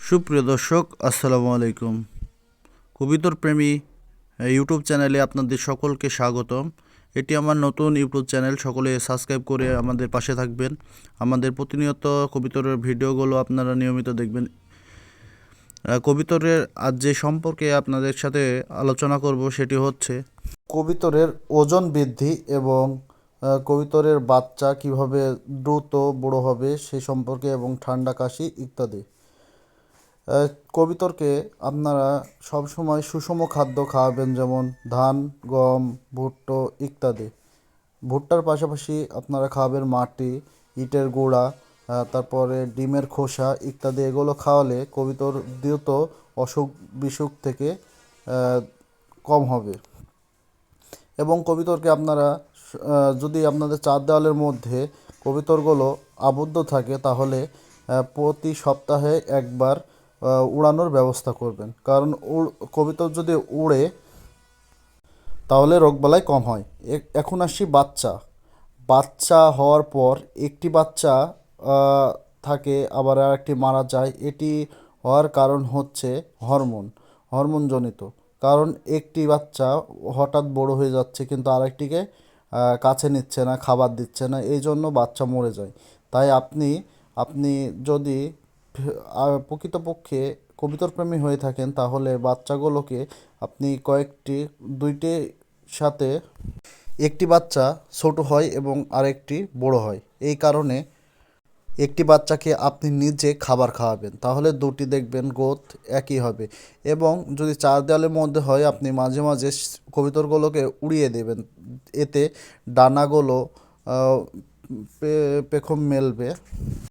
সুপ্রিয় দর্শক, আসসালামু আলাইকুম। কবিতর প্রেমী ইউটিউব চ্যানেলে আপনাদের সকলকে স্বাগতম। এটি আমার নতুন ইউটিউব চ্যানেল, সকলে সাবস্ক্রাইব করে আমাদের পাশে থাকবেন। আমাদের প্রতিনিয়ত কবিতরের ভিডিওগুলো আপনারা নিয়মিত দেখবেন। কবিতরের আজ যে সম্পর্কে আপনাদের সাথে আলোচনা করব সেটি হচ্ছে কবিতরের ওজন বৃদ্ধি এবং কবিতরের বাচ্চা কিভাবে দ্রুত বড় হবে সে সম্পর্কে, এবং ঠান্ডা কাশি ইত্যাদি। কবিতরকে আপনারা সবসময় সুষম খাদ্য খাওয়াবেন, যেমন ধান, গম, ভুট্টো ইত্যাদি। ভুট্টার পাশাপাশি আপনারা খাওয়াবেন মাটি, ইটের গুঁড়া, তারপরে ডিমের খোসা ইত্যাদি। এগুলো খাওয়ালে কবিতর দ্রুত অসুখ বিসুখ থেকে কম হবে। এবং কবিতরকে আপনারা যদি আপনাদের চার দেওয়ালের মধ্যে কবিতরগুলো আবদ্ধ থাকে তাহলে প্রতি সপ্তাহে একবার উড়ানোর ব্যবস্থা করবেন, কারণ কবিতর যদি উড়ে তাহলে রোগবালাই কম হয়। এখন আসছি বাচ্চা হওয়ার পর একটি বাচ্চা থাকে, আবার আর একটি মারা যায়। এটি হওয়ার কারণ হচ্ছে হরমোনজনিত। কারণ একটি বাচ্চা হঠাৎ বড় হয়ে যাচ্ছে কিন্তু আরেকটিকে কাছে নিচ্ছে না, খাবার দিচ্ছে না, এই জন্য বাচ্চা মরে যায়। তাই আপনি যদি প্রকৃতপক্ষে কবিতর প্রেমী হয়ে থাকেন তাহলে বাচ্চাগুলোকে আপনি দুইটি সাথে একটি বাচ্চা ছোট হয় এবং আরেকটি বড় হয়। এই কারণে একটি বাচ্চাকে আপনি নিজে খাবার খাওয়াবেন, তাহলে দুটি দেখবেন গ্রোথ একই হবে। এবং যদি চার দেওয়ালের মধ্যে হয় আপনি মাঝে মাঝে কবিতরগুলোকে উড়িয়ে দেবেন, এতে ডানাগুলো পেখম মেলবে।